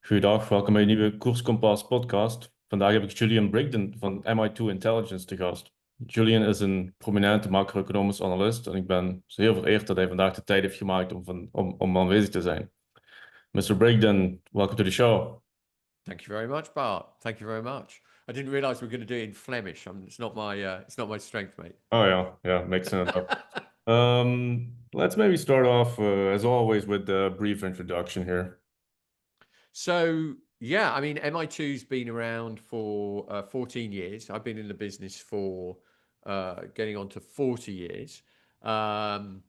Goeiedag, welkom bij een nieuwe KoersKompas podcast. Vandaag heb ik Julian Brigden van MI2 Intelligence te gast. Julian is een prominente macro-economisch analist en ik ben heel vereerd dat hij vandaag de tijd heeft gemaakt om aanwezig te zijn. Mr. Brigden, welcome to the show. Thank you very much, Bart. Thank you very much. I didn't realize we were going to do it in Flemish. It's not my strength, mate. Oh yeah, makes sense. Let's maybe start off, as always, with a brief introduction here. So, yeah, I mean, MI2's been around for 14 years. I've been in the business for getting on to 40 years. And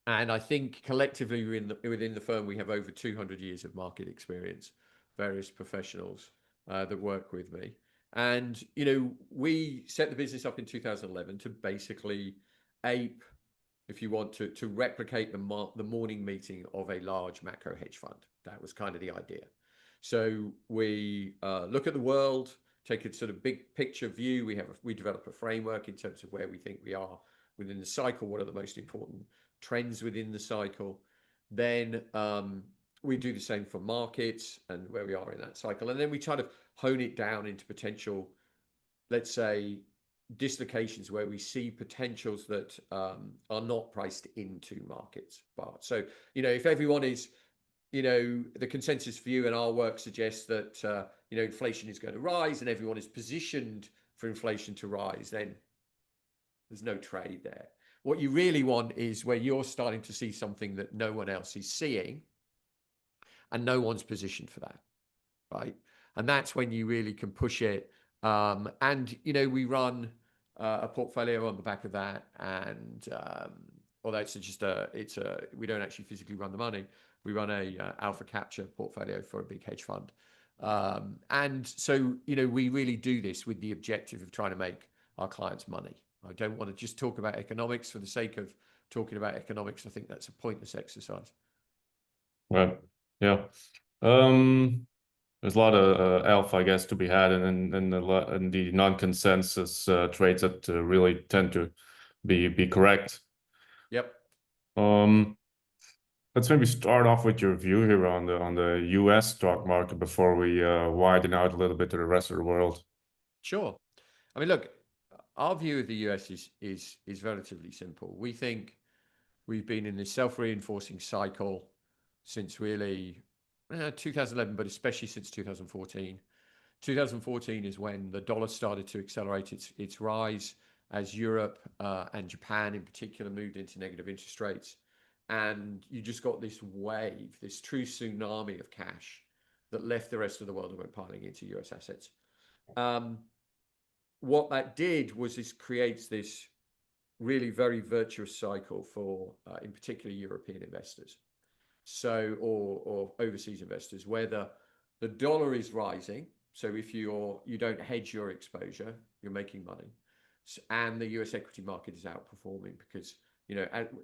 I think collectively within the firm, we have over 200 years of market experience, various professionals that work with me. And, we set the business up in 2011 to basically ape, if you want to replicate the morning meeting of a large macro hedge fund. That was kind of the idea. So we look at the world, take a sort of big picture view. We develop a framework in terms of where we think we are within the cycle. What are the most important trends within the cycle? Then we do the same for markets and where we are in that cycle. And then we try to hone it down into potential, let's say, dislocations where we see potentials that are not priced into markets. But so, if everyone is, the consensus view in our work suggests that, inflation is going to rise and everyone is positioned for inflation to rise, then there's no trade there. What you really want is where you're starting to see something that no one else is seeing and no one's positioned for that, right? And that's when you really can push it. And, we run a portfolio on the back of that. And although we don't actually physically run the money, we run a alpha capture portfolio for a big hedge fund. And so, we really do this with the objective of trying to make our clients money. I don't want to just talk about economics for the sake of talking about economics. I think that's a pointless exercise. Right. Yeah. There's a lot of alpha, I guess, to be had in the non-consensus trades that really tend to be correct. Yep. Let's maybe start off with your view here on the U.S. stock market before we widen out a little bit to the rest of the world. Sure. I mean, look, our view of the US is relatively simple. We think we've been in this self-reinforcing cycle since really 2011, but especially since 2014. 2014 is when the dollar started to accelerate its rise as Europe and Japan in particular moved into negative interest rates. And you just got this wave, this true tsunami of cash that left the rest of the world and went piling into US assets. What that did was this creates this really very virtuous cycle for, in particular, European investors. So, or overseas investors, where the dollar is rising. So if you don't hedge your exposure, you're making money. And the US equity market is outperforming because,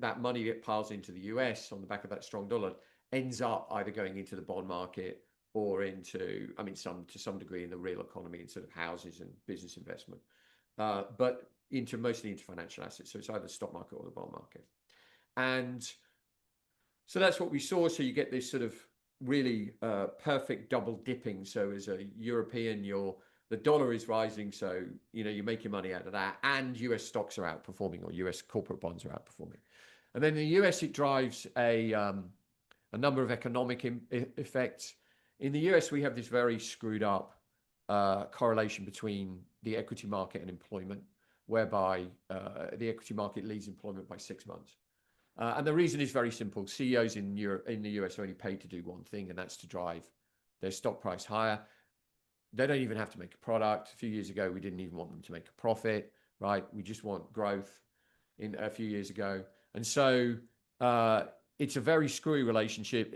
that money that piles into the US on the back of that strong dollar ends up either going into the bond market or into, to some degree in the real economy and sort of houses and business investment, but mostly into financial assets. So it's either the stock market or the bond market. And so that's what we saw. So you get this sort of really perfect double dipping. So as a European, the dollar is rising. So, you're making money out of that. And US stocks are outperforming or US corporate bonds are outperforming. And then in the US, it drives a number of economic effects. In the US, we have this very screwed up correlation between the equity market and employment, whereby the equity market leads employment by 6 months. And the reason is very simple. CEOs in the US are only paid to do one thing, and that's to drive their stock price higher. They don't even have to make a product. A few years ago, we didn't even want them to make a profit, right? We just want growth a few years ago. And so it's a very screwy relationship.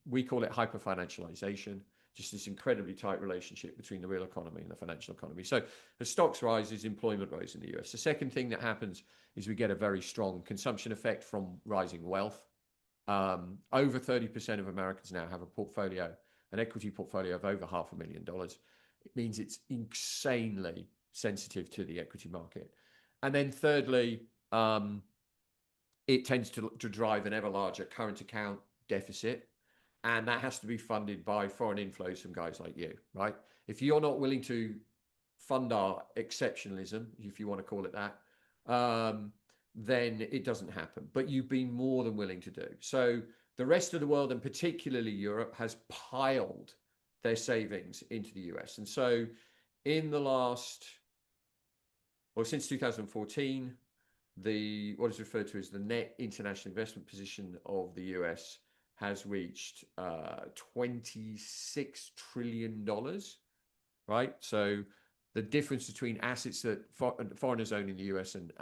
We call it hyper-financialization, just this incredibly tight relationship between the real economy and the financial economy. So as stocks rise, employment grows in the US. The second thing that happens is we get a very strong consumption effect from rising wealth. Over 30% of Americans now have an equity portfolio of over $500,000. It means it's insanely sensitive to the equity market. And then thirdly, it tends to drive an ever larger current account deficit And that has to be funded by foreign inflows from guys like you, right? If you're not willing to fund our exceptionalism, if you want to call it that, then it doesn't happen. But you've been more than willing to do. So the rest of the world, and particularly Europe, has piled their savings into the US. And so in the last, well, since 2014, what is referred to as the net international investment position of the US has reached $26 trillion, right? So the difference between assets that foreigners own in the US and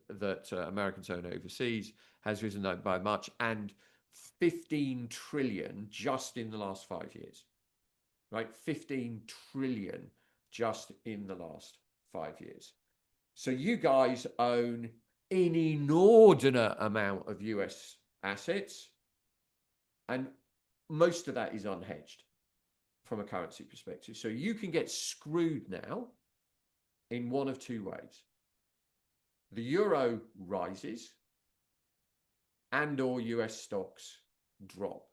that Americans own overseas has risen by much, and 15 trillion just in the last 5 years, right? 15 trillion just in the last 5 years. So you guys own an inordinate amount of US assets, and most of that is unhedged from a currency perspective. So you can get screwed now in one of two ways. The euro rises and or US stocks drop.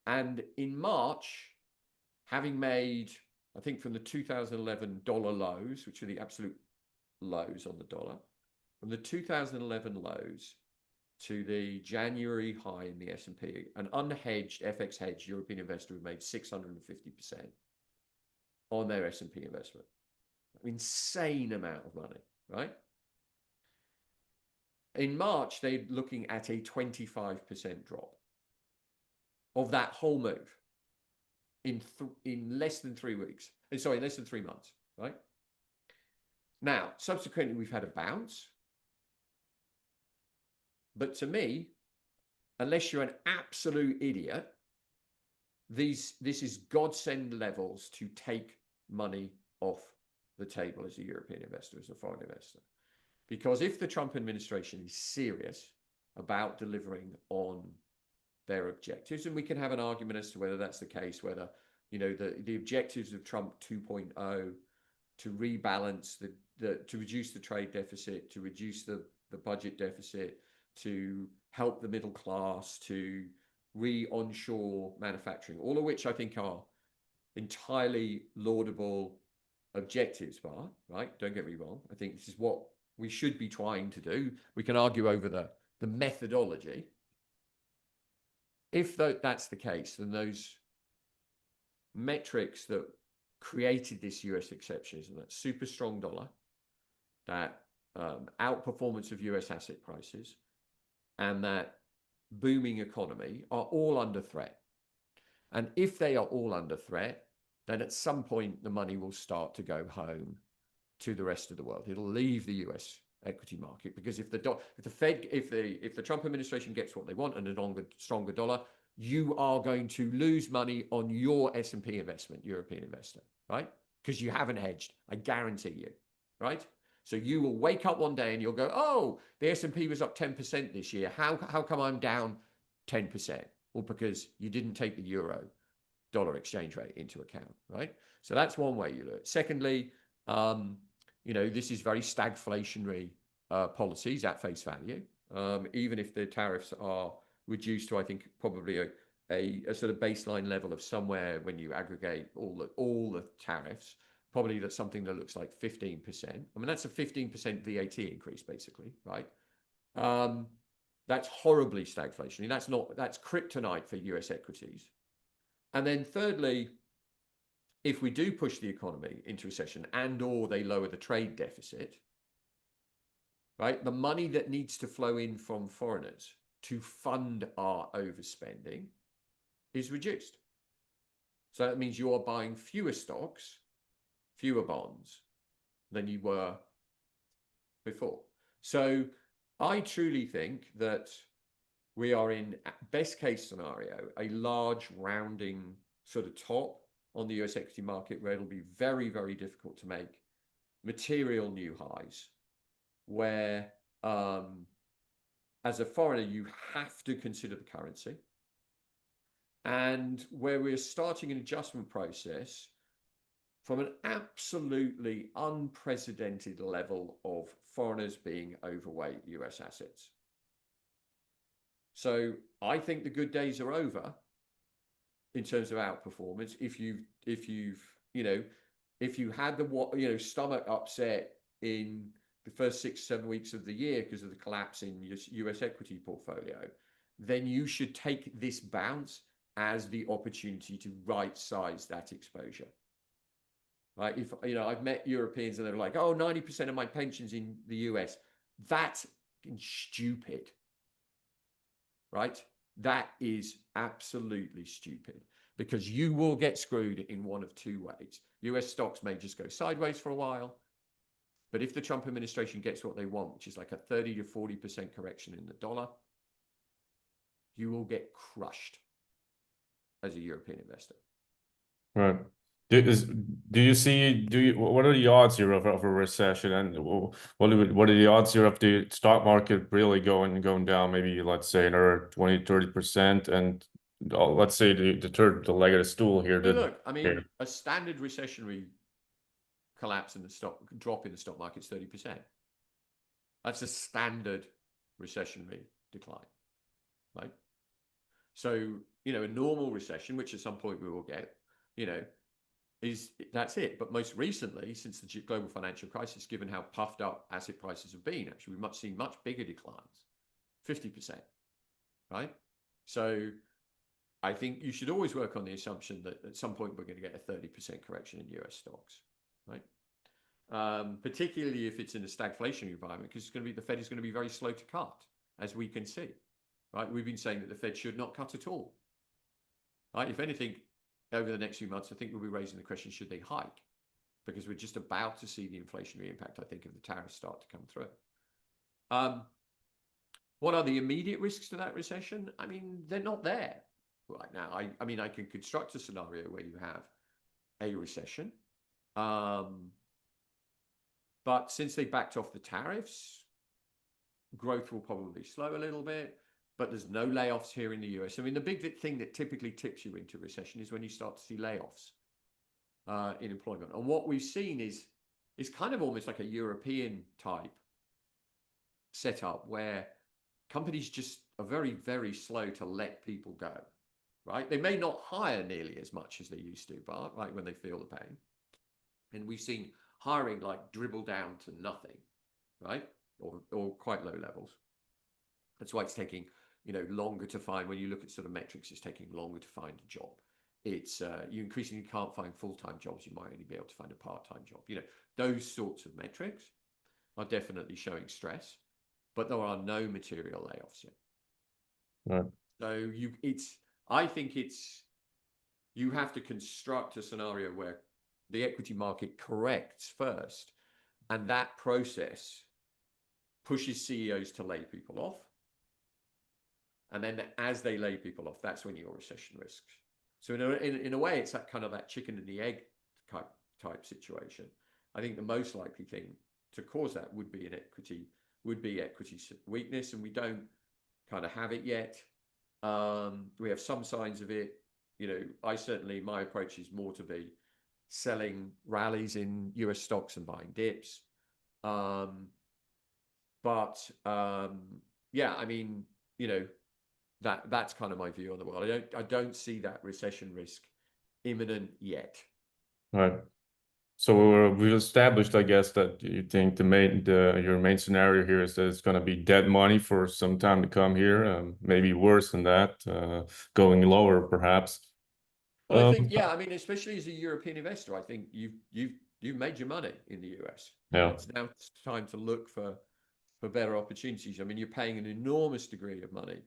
And in March, having made, I think from the 2011 dollar lows, which are the absolute lows on the dollar, from the 2011 lows to the January high in the S&P, an unhedged, FX hedged European investor who made 650% on their S&P investment. Insane amount of money, right? In March, they're looking at a 25% drop of that whole move in less than 3 weeks. Sorry, less than 3 months, right? Now, subsequently, we've had a bounce. But to me, unless you're an absolute idiot, this is godsend levels to take money off the table as a European investor, as a foreign investor. Because if the Trump administration is serious about delivering on their objectives, and we can have an argument as to whether that's the case, whether, you know, the objectives of Trump 2.0 to rebalance to reduce the trade deficit, to reduce the budget deficit, to help the middle class, to re-onshore manufacturing, all of which I think are entirely laudable objectives, Bar, right? Don't get me wrong. I think this is what we should be trying to do. We can argue over the methodology. If that's the case, then those metrics that created this US exceptionism, that super strong dollar, that outperformance of US asset prices, and that booming economy are all under threat. And if they are all under threat, then at some point the money will start to go home to the rest of the world. It'll leave the US equity market, because if the Trump administration gets what they want and a stronger dollar, you are going to lose money on your S&P investment, European investor, right? Because you haven't hedged, I guarantee you, right? So you will wake up one day and you'll go, oh, the S&P was up 10% this year. How come I'm down 10%? Well, because you didn't take the euro dollar exchange rate into account, right? So that's one way you look. Secondly, you know, this is very stagflationary policies at face value. Even if the tariffs are reduced to, I think, probably a sort of baseline level of somewhere, when you aggregate all the tariffs, probably that's something that looks like 15%. I mean, that's a 15% VAT increase, basically, right? That's horribly stagflationary. That's kryptonite for US equities. And then thirdly, if we do push the economy into recession and or they lower the trade deficit, right, the money that needs to flow in from foreigners to fund our overspending is reduced. So that means you are buying fewer stocks, fewer bonds than you were before. So I truly think that we are in, best case scenario, a large rounding sort of top on the US equity market, where it'll be very, very difficult to make material new highs, where as a foreigner, you have to consider the currency, and where we're starting an adjustment process from an absolutely unprecedented level of foreigners being overweight US assets. So I think the good days are over in terms of outperformance. If you had the stomach upset in the first 6-7 weeks of the year because of the collapse in your US equity portfolio, then you should take this bounce as the opportunity to right size that exposure. Right? If I've met Europeans and they're like, oh, 90% of my pension's in the US. That's stupid. Right? That is absolutely stupid, because you will get screwed in one of two ways. US stocks may just go sideways for a while, but if the Trump administration gets what they want, which is like a 30 to 40% correction in the dollar, you will get crushed as a European investor. Right. What are the odds here of a recession, and what are the odds here of the stock market really going down, maybe let's say another 20-30%, and let's say the leg of the stool here. Look, I mean, a standard recessionary collapse in the drop in the stock market is 30%. That's a standard recessionary decline, right? So, a normal recession, which at some point we will get, that's it. But most recently, since the global financial crisis, given how puffed up asset prices have been, actually, we've seen much bigger declines, 50%, right? So I think you should always work on the assumption that at some point we're going to get a 30% correction in US stocks, right? Particularly if it's in a stagflationary environment, because the Fed is going to be very slow to cut, as we can see, right? We've been saying that the Fed should not cut at all, right? If anything, over the next few months, I think we'll be raising the question, should they hike? Because we're just about to see the inflationary impact, I think, of the tariffs start to come through. What are the immediate risks to that recession? I mean, they're not there right now. I mean, I can construct a scenario where you have a recession. But since they backed off the tariffs, growth will probably slow a little bit. But there's no layoffs here in the US. I mean, the big thing that typically tips you into recession is when you start to see layoffs in employment. And what we've seen is kind of almost like a European type setup where companies just are very, very slow to let people go, right? They may not hire nearly as much as they used to, but like when they feel the pain. And we've seen hiring like dribble down to nothing, right? Or quite low levels. That's why it's taking longer to find. When you look at sort of metrics, it's taking longer to find a job. It's you increasingly can't find full-time jobs. You might only be able to find a part-time job. Those sorts of metrics are definitely showing stress, but there are no material layoffs yet. Right. So I think you have to construct a scenario where the equity market corrects first, and that process pushes CEOs to lay people off. And then as they lay people off, that's when your recession risks. So in a way, it's that kind of that chicken and the egg type situation. I think the most likely thing to cause that would be equity weakness, and we don't kind of have it yet. We have some signs of it. My approach is more to be selling rallies in US stocks and buying dips. Yeah, I mean, that's kind of my view on the world. I don't see that recession risk imminent yet. Right. So we've established, I guess, that you think your main scenario here is that it's going to be dead money for some time to come here. Maybe worse than that, going lower perhaps. Well, I think, yeah, I mean, especially as a European investor, I think you've made your money in the US. Yeah. It's now time to look for better opportunities. I mean, you're paying an enormous degree of money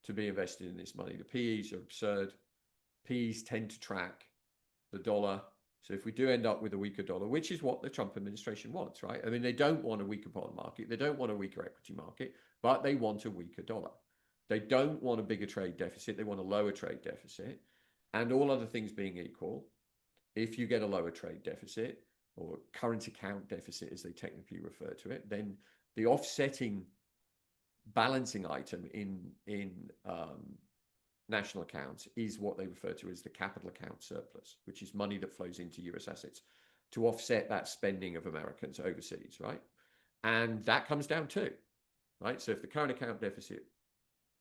to be invested in this money. The PEs are absurd. PEs tend to track the dollar. So if we do end up with a weaker dollar, which is what the Trump administration wants, right? I mean, they don't want a weaker bond market. They don't want a weaker equity market, but they want a weaker dollar. They don't want a bigger trade deficit. They want a lower trade deficit. And all other things being equal, if you get a lower trade deficit, or current account deficit as they technically refer to it, then the offsetting balancing item in national accounts is what they refer to as the capital account surplus, which is money that flows into US assets to offset that spending of Americans overseas, right? And that comes down too, right? So if the current account deficit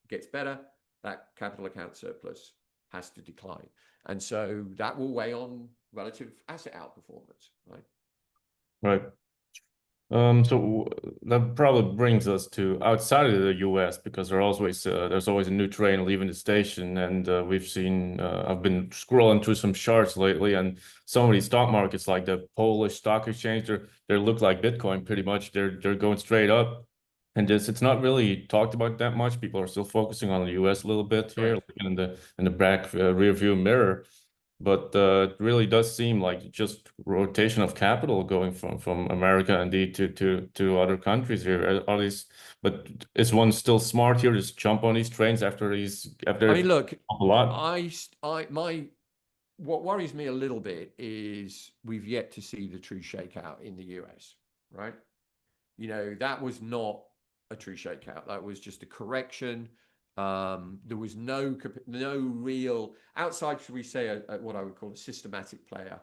gets better, that capital account surplus has to decline. And so that will weigh on relative asset outperformance, right? Right. So that probably brings us to outside of the US, because there's always a new train leaving the station, and we've seen I've been scrolling through some charts lately, and some of these stock markets, like the Polish stock exchange, they look like Bitcoin pretty much. They're going straight up, and it's not really talked about that much. People are still focusing on the US a little bit here, Correct. like in the back rear view mirror. But it really does seem like just rotation of capital going from America indeed to other countries here. Are these, but is one still smart here? Just jump on these trains after I mean, look, a lot? what worries me a little bit is we've yet to see the true shakeout in the US, right? You know, that was not a true shakeout. That was just a correction. There was no real outside, should we say, what I would call a systematic player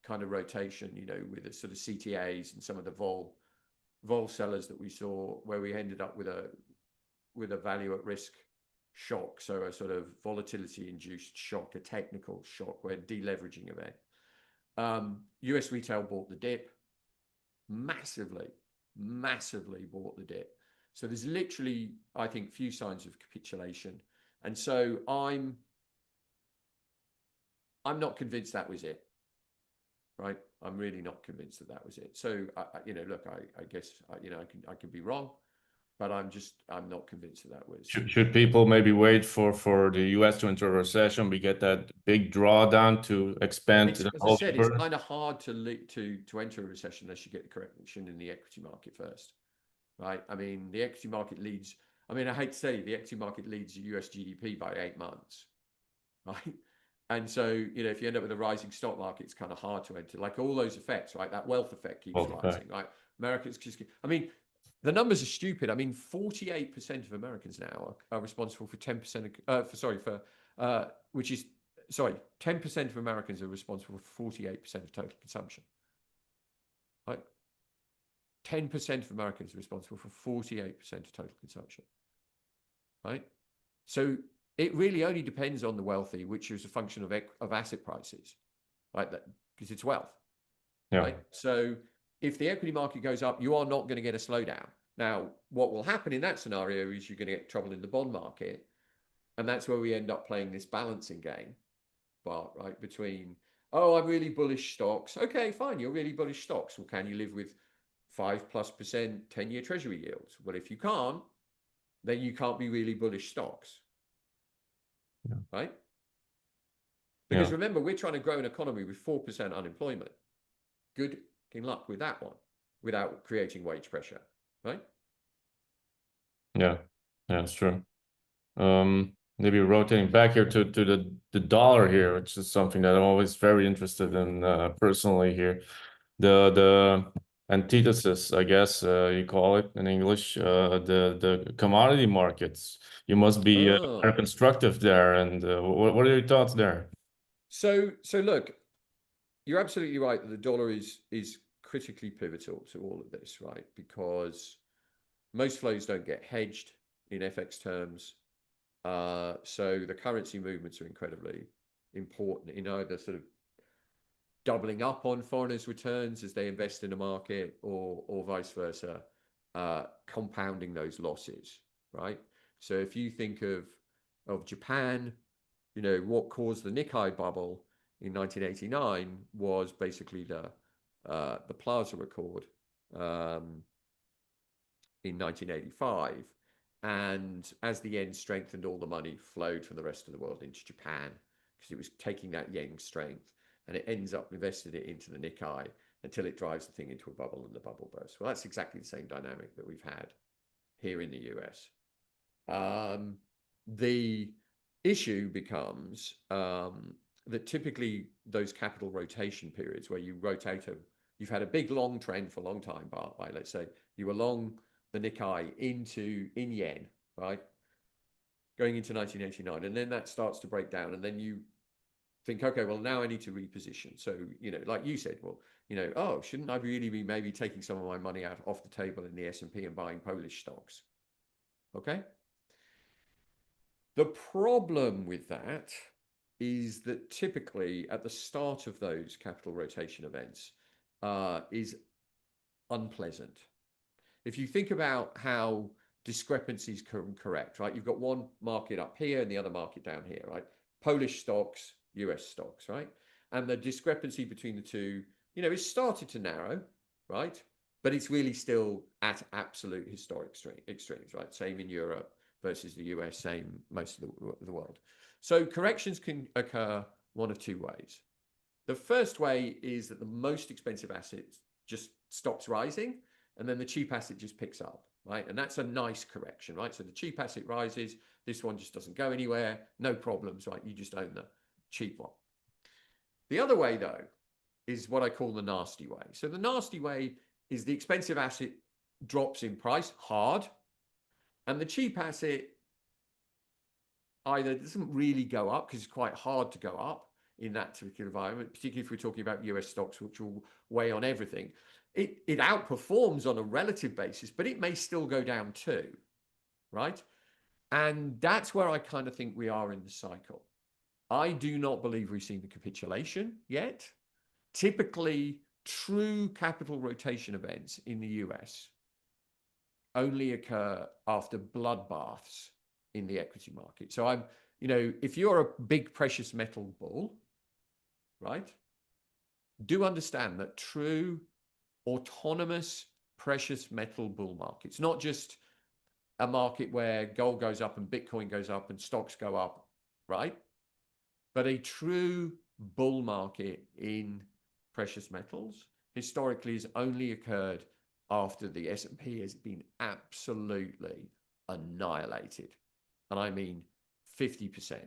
kind of rotation. You know, with the sort of CTAs and some of the vol sellers that we saw, where we ended up with a value at risk shock, so a sort of volatility induced shock, a technical shock, where deleveraging event. US retail bought the dip massively bought the dip. So there's literally, I think, few signs of capitulation. And so I'm not convinced that was it, right? I'm really not convinced that was it. So, you know, look, I guess, you know, I can be wrong, but I'm not convinced that was. Should people maybe wait for the US to enter a recession? We get that big drawdown to expand the As I holding said, it's period? kind of hard to enter a recession unless you get the correction in the equity market first, right? I mean, the equity market leads. I mean, I hate to say the equity market leads US GDP by 8 months, right? And so, you know, if you end up with a rising stock market, it's kind of hard to enter. Like all those effects, right? That wealth effect keeps rising, right? Americans just. I mean, the numbers are stupid. I mean, 48% of Americans now are responsible for 10% which is, 10% of Americans are responsible for 48% of total consumption. Right? 10% of Americans are responsible for 48% of total consumption. Right? So it really only depends on the wealthy, which is a function of asset prices, right? Because it's wealth. Yeah. Right? So if the equity market goes up, you are not going to get a slowdown. Now, what will happen in that scenario is you're going to get trouble in the bond market. And that's where we end up playing this balancing game, right? Between, oh, I'm really bullish stocks. Okay, fine. You're really bullish stocks. Well, can you live with 5+% 10-year treasury yields? Well, if you can't, then you can't be really bullish stocks. Yeah. Right? Because remember, we're trying to grow an economy with 4% unemployment. Good luck with that one without creating wage pressure. Right? Yeah, it's true. Maybe rotating back here to the dollar here, which is something that I'm always very interested in personally here. The antithesis, I guess you call it in English, the commodity markets. You must be very constructive there. And what are your thoughts there? So look, you're absolutely right that the dollar is critically pivotal to all of this, right? Because most flows don't get hedged in FX terms. So the currency movements are incredibly important in either sort of doubling up on foreigners' returns as they invest in a market, or vice versa, compounding those losses, right? So if you think of Japan, you know, what caused the Nikkei bubble in 1989 was basically the Plaza Accord in 1985. And as the yen strengthened, all the money flowed from the rest of the world into Japan because it was taking that yen strength, and it ends up invested it into the Nikkei until it drives the thing into a bubble and the bubble bursts. Well, that's exactly the same dynamic that we've had here in the US. The issue becomes that typically those capital rotation periods where you rotate you've had a big long trend for a long time, by let's say you were long the Nikkei in yen, right? Going into 1989, and then that starts to break down, and then you think, okay, well, now I need to reposition. So, you know, like you said, well, you know, oh, shouldn't I really be maybe taking some of my money off the table in the S&P and buying Polish stocks? Okay. The problem with that is that typically at the start of those capital rotation events is unpleasant. If you think about how discrepancies can correct, right? You've got one market up here and the other market down here, right? Polish stocks, US stocks, right? And the discrepancy between the two, it's started to narrow, right? But it's really still at absolute historic extremes, right? Same in Europe versus the US, same most of the world. So corrections can occur one of two ways. The first way is that the most expensive asset just stops rising, and then the cheap asset just picks up, right? And that's a nice correction, right? So the cheap asset rises, this one just doesn't go anywhere, no problems, right? You just own the cheap one. The other way, though, is what I call the nasty way. So the nasty way is the expensive asset drops in price hard, and the cheap asset either doesn't really go up because it's quite hard to go up in that particular environment, particularly if we're talking about US stocks, which will weigh on everything. It outperforms on a relative basis, but it may still go down too, right? And that's where I kind of think we are in the cycle. I do not believe we've seen the capitulation yet. Typically, true capital rotation events in the US only occur after bloodbaths in the equity market. So if you're a big precious metal bull, right, do understand that true autonomous precious metal bull markets, not just a market where gold goes up and Bitcoin goes up and stocks go up, right? But a true bull market in precious metals historically has only occurred after the S&P has been absolutely annihilated. And I mean 50%,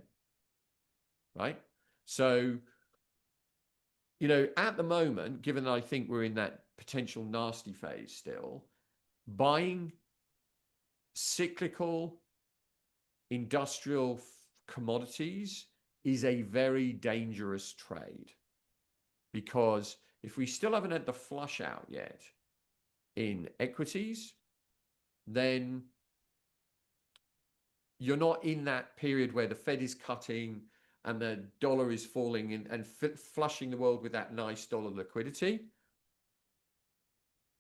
right? So, at the moment, given that I think we're in that potential nasty phase still, buying cyclical industrial commodities is a very dangerous trade, because if we still haven't had the flush out yet in equities, then you're not in that period where the Fed is cutting and the dollar is falling and flushing the world with that nice dollar liquidity.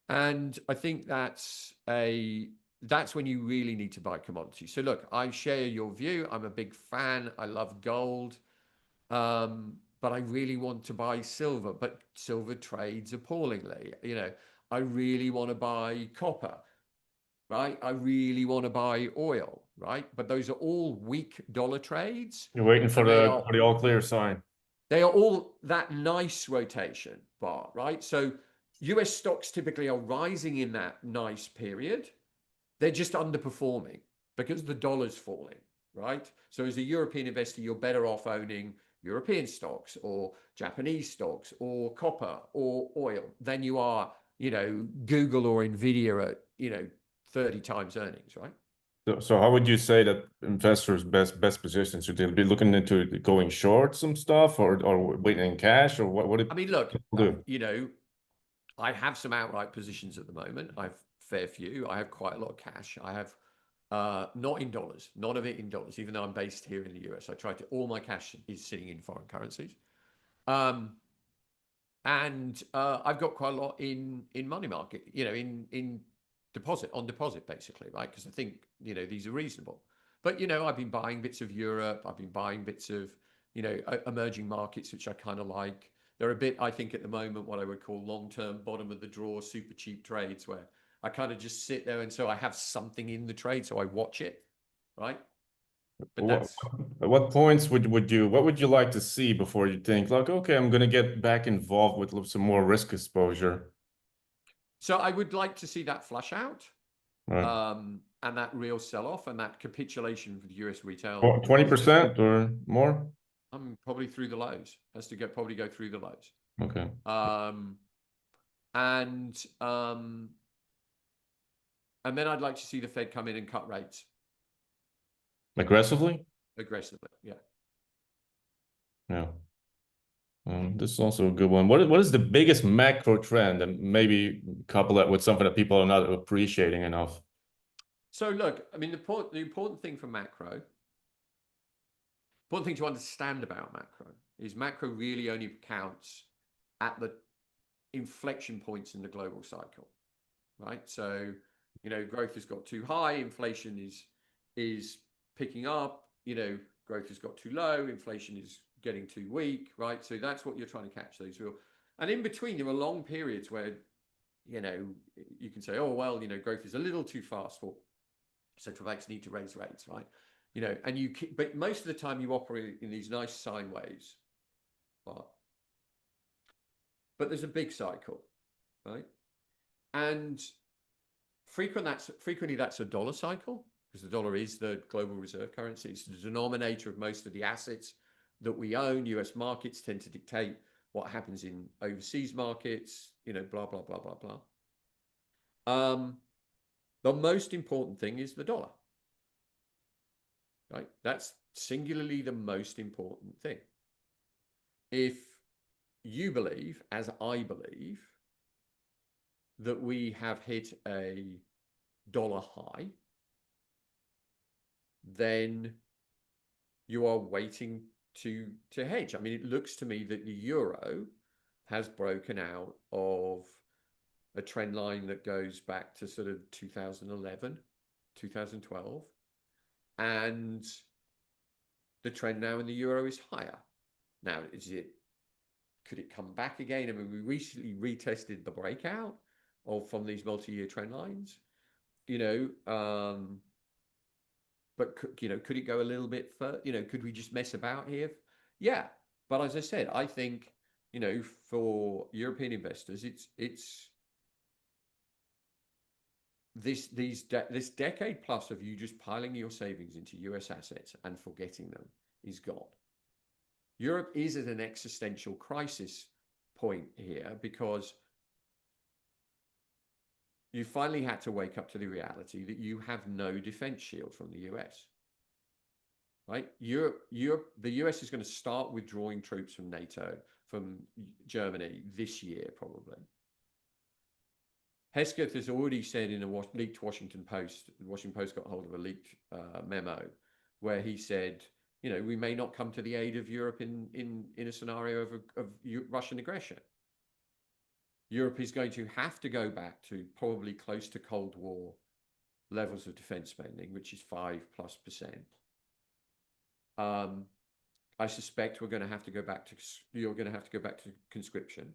And I think that's when you really need to buy commodities. So look, I share your view. I'm a big fan. I love gold. But I really want to buy silver, but silver trades appallingly. I really want to buy copper, right? I really want to buy oil, right? But those are all weak dollar trades. You're waiting for the all clear sign. They are all that nice rotation bar, right? So US stocks typically are rising in that nice period. They're just underperforming because the dollar's falling, right? So as a European investor, you're better off owning European stocks or Japanese stocks or copper or oil than you are, Google or Nvidia at, 30 times earnings, right? So how would you say that investors' best positions? Should they be looking into going short some stuff or waiting in cash, or what? I mean, look, do? I have some outright positions at the moment. I've fair few. I have quite a lot of cash. I have not in dollars, none of it in dollars, even though I'm based here in the US. All my cash is sitting in foreign currencies. And I've got quite a lot in money market, in on deposit basically, right? Because I think, these are reasonable. But, I've been buying bits of Europe. I've been buying bits of, emerging markets, which I kind of like. They're a bit, I think at the moment, what I would call long-term bottom of the drawer, super cheap trades where I kind of just sit there. And so I have something in the trade. So I watch it, right? But at what points what would you like to see before you think like, okay, I'm going to get back involved with some more risk exposure? So I would like to see that flush out, Right. and that real sell-off and that capitulation for the US retail. 20% or more? I'm probably through the lows. Has to probably go through the lows. Okay. And then I'd like to see the Fed come in and cut rates. Aggressively? Aggressively, yeah. Yeah. This is also a good one. What is the biggest macro trend, and maybe couple that with something that people are not appreciating enough? So look, I mean, the important thing for macro important thing to understand about macro is macro really only counts at the inflection points in the global cycle, right? So, growth has got too high, inflation is picking up, growth has got too low, inflation is getting too weak, right? So that's what you're trying to catch, those real. And in between, there are long periods where, you can say, oh, well, growth is a little too fast for central banks need to raise rates, right? But most of the time you operate in these nice sine waves, but there's a big cycle, right? And frequently that's a dollar cycle, because the dollar is the global reserve currency. It's the denominator of most of the assets that we own. US markets tend to dictate what happens in overseas markets, blah, blah, blah, blah, blah. The most important thing is the dollar, right? That's singularly the most important thing. If you believe, as I believe, that we have hit a dollar high, then you are waiting to hedge. I mean, it looks to me that the euro has broken out of a trend line that goes back to sort of 2011, 2012. And the trend now in the euro is higher. Now, could it come back again? I mean, we recently retested the breakout from these multi-year trend lines, but could it go a little bit further? Could we just mess about here? Yeah. But as I said, I think, for European investors, it's this decade plus of you just piling your savings into US assets and forgetting them is gone. Europe is at an existential crisis point here, because you finally had to wake up to the reality that you have no defense shield from the US, right? the US is going to start withdrawing troops from NATO, from Germany this year, probably. Hesketh has already said in a leaked Washington Post, the Washington Post got hold of a leaked memo where he said, we may not come to the aid of Europe in a scenario of Russian aggression. Europe is going to have to go back to probably close to Cold War levels of defense spending, which is 5+%. I suspect you're going to have to go back to conscription.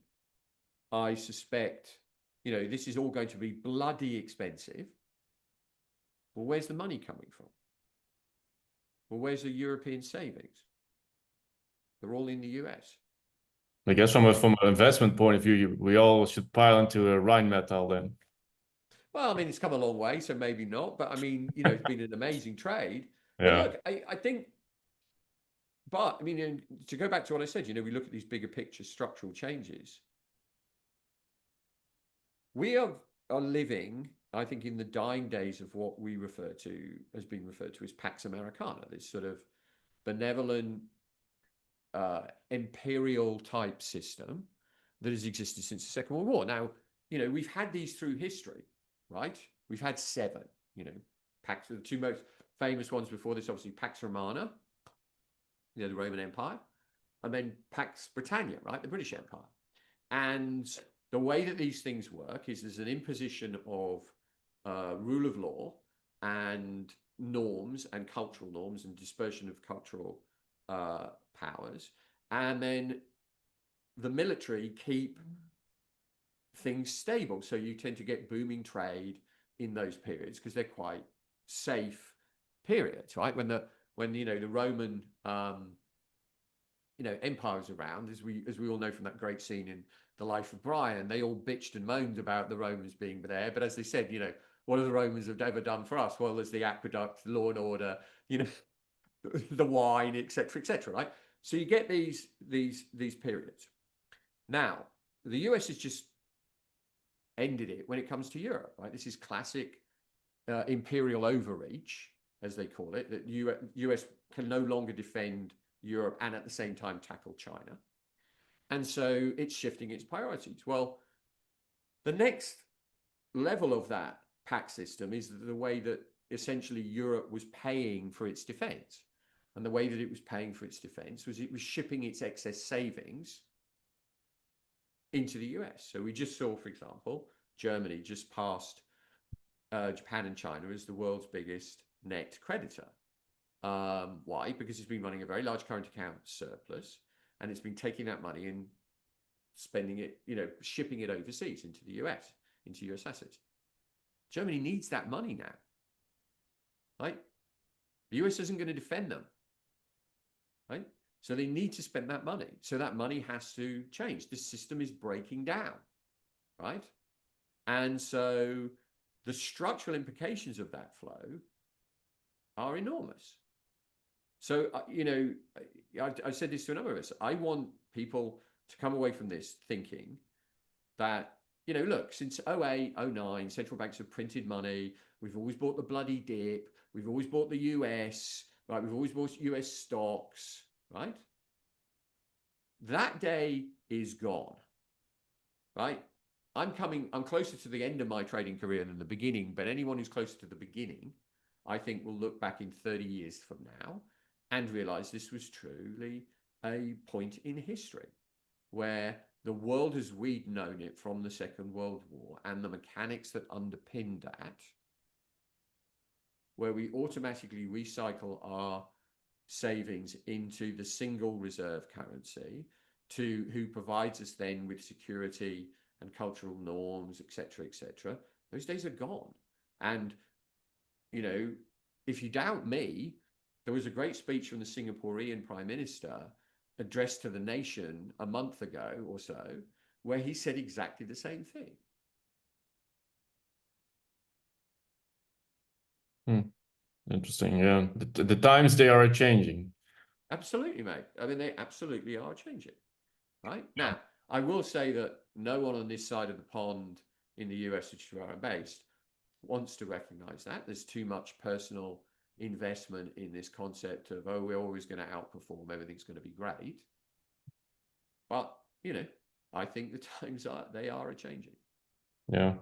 I suspect, this is all going to be bloody expensive. Well, where's the money coming from? Well, where's the European savings? They're all in the US. I guess from an investment point of view, we all should pile into a Rheinmetall then. Well, I mean, it's come a long way, so maybe not. But I mean, it's been an amazing trade. But Yeah. look, I think, but I mean, to go back to what I said, we look at these bigger picture structural changes. We are living, I think, in the dying days of what we has been referred to as Pax Americana, this sort of benevolent, imperial type system that has existed since the Second World War. Now, we've had these through history, right? We've had 7, Pax, the 2 most famous ones before this, obviously Pax Romana, the Roman Empire, and then Pax Britannia, right? The British Empire. And the way that these things work is there's an imposition of rule of law and norms and cultural norms and dispersion of cultural powers. And then the military keep things stable. So you tend to get booming trade in those periods because they're quite safe periods, right? When the Roman empire was around, as we all know from that great scene in The Life of Brian, they all bitched and moaned about the Romans being there. But as they said, what have the Romans ever done for us? Well, there's the aqueduct, law and order, the wine, etc., right? So you get these periods. Now, the US has just ended it when it comes to Europe, right? This is classic imperial overreach, as they call it, that US can no longer defend Europe and at the same time tackle China. And so it's shifting its priorities. Well, the next level of that pact system is the way that essentially Europe was paying for its defense. And the way that it was paying for its defense was it was shipping its excess savings into the US. So we just saw, for example, Germany just passed Japan and China as the world's biggest net creditor. Why? Because it's been running a very large current account surplus, and it's been taking that money and spending it, shipping it overseas into the US, into US assets. Germany needs that money now, right? The US isn't going to defend them, right? So they need to spend that money. So that money has to change. This system is breaking down, right? And so the structural implications of that flow are enormous. So, I said this to a number of us. I want people to come away from this thinking that, look, since 08, 09, central banks have printed money. We've always bought the bloody dip. We've always bought the US, right? We've always bought US stocks, right? That day is gone, right? I'm closer to the end of my trading career than the beginning, but anyone who's closer to the beginning, I think will look back in 30 years from now and realize this was truly a point in history where the world as we'd known it from the Second World War and the mechanics that underpinned that, where we automatically recycle our savings into the single reserve currency who provides us then with security and cultural norms, etc., etc. Those days are gone. And, if you doubt me, there was a great speech from the Singaporean Prime Minister addressed to the nation a month ago or so, where he said exactly the same thing. Interesting. Yeah. The times, they are changing. Absolutely, mate. I mean, they absolutely are changing, right? Now, I will say that no one on this side of the pond in the US, which is where I'm based, wants to recognize that. There's too much personal investment in this concept of, we're always going to outperform, everything's going to be great. But, I think the times are changing. Yeah.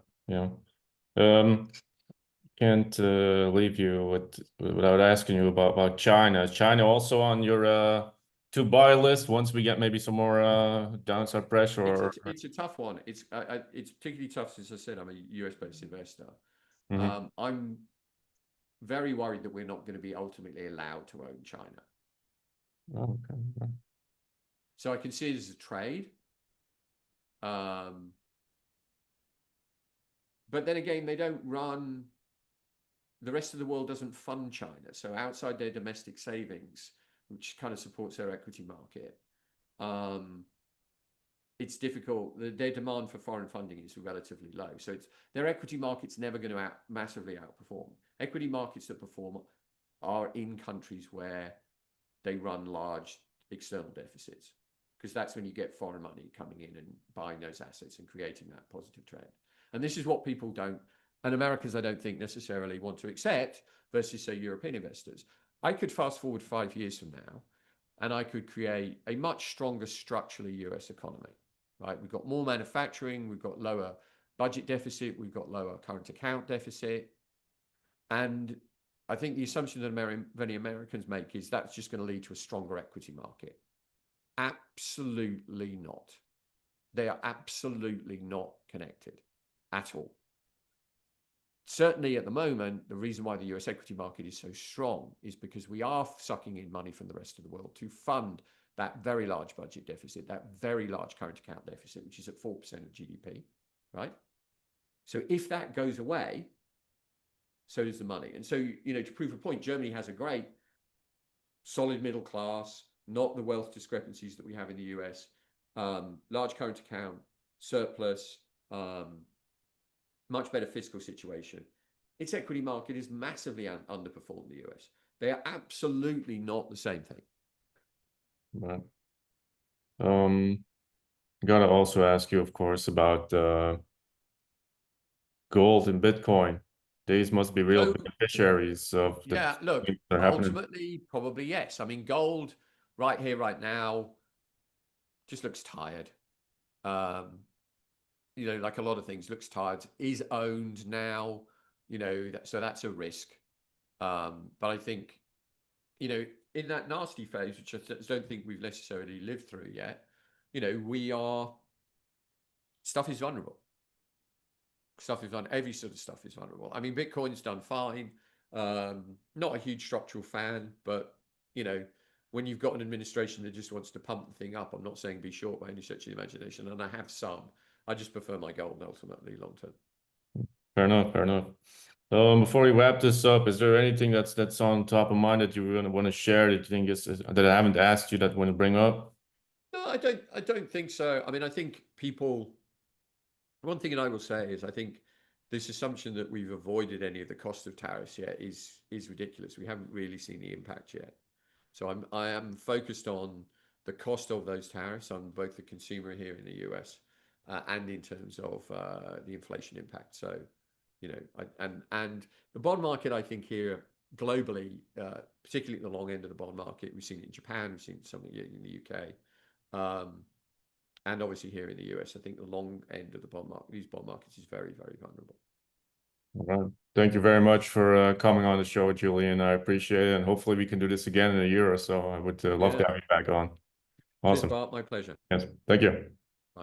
Can't leave you without asking you about China. Is China also on your to buy list once we get maybe some more downside pressure? It's a tough one. It's particularly tough since I said I'm a US-based investor. Mm-hmm. I'm very worried that we're not going to be ultimately allowed to own China. Oh, okay. So I can see it as a trade. But then again, they don't run, the rest of the world doesn't fund China. So outside their domestic savings, which kind of supports their equity market, it's difficult. Their demand for foreign funding is relatively low. So their equity market's never going to massively outperform. Equity markets that perform are in countries where they run large external deficits, because that's when you get foreign money coming in and buying those assets and creating that positive trend. And this is what people don't, and Americans, I don't think necessarily want to accept versus, say, European investors. I could fast forward 5 years from now, and I could create a much stronger structurally US economy, right? We've got more manufacturing, we've got lower budget deficit, we've got lower current account deficit. And I think the assumption that many Americans make is that's just going to lead to a stronger equity market. Absolutely not. They are absolutely not connected at all. Certainly at the moment, the reason why the US equity market is so strong is because we are sucking in money from the rest of the world to fund that very large budget deficit, that very large current account deficit, which is at 4% of GDP, right? So if that goes away, so does the money. And so, to prove a point, Germany has a great solid middle class, not the wealth discrepancies that we have in the US, large current account, surplus, much better fiscal situation. Its equity market is massively underperformed the US. They are absolutely not the same thing. Right. Gotta also ask you, of course, about gold and Bitcoin. These must be real beneficiaries of the Yeah, look, things that are happening. ultimately, probably yes. I mean, gold right here, right now, just looks tired. Like a lot of things, looks tired, is owned now, so that's a risk. But I think, in that nasty phase, which I don't think we've necessarily lived through yet, stuff is vulnerable. Every sort of stuff is vulnerable. I mean, Bitcoin's done fine. Not a huge structural fan, but when you've got an administration that just wants to pump the thing up, I'm not saying be short by any stretch of the imagination, and I have some. I just prefer my gold ultimately long term. Fair enough. Fair enough. Before we wrap this up, is there anything that's on top of mind that you really want to share that you think is that I haven't asked you that you want to bring up? No, I don't think so. I mean, I think people. One thing that I will say is I think this assumption that we've avoided any of the cost of tariffs yet is ridiculous. We haven't really seen the impact yet. So I am focused on the cost of those tariffs on both the consumer here in the US and in terms of the inflation impact. So, and the bond market, I think here globally, particularly at the long end of the bond market, we've seen it in Japan, we've seen something in the UK. And obviously here in the US, I think the long end of the bond market, these bond markets is very, very vulnerable. All right. Thank you very much for coming on the show, Julian. I appreciate it. And hopefully we can do this again in a year or so. I would love to have you back on. Awesome. Cheers, Bart. My pleasure. Yes. Thank you.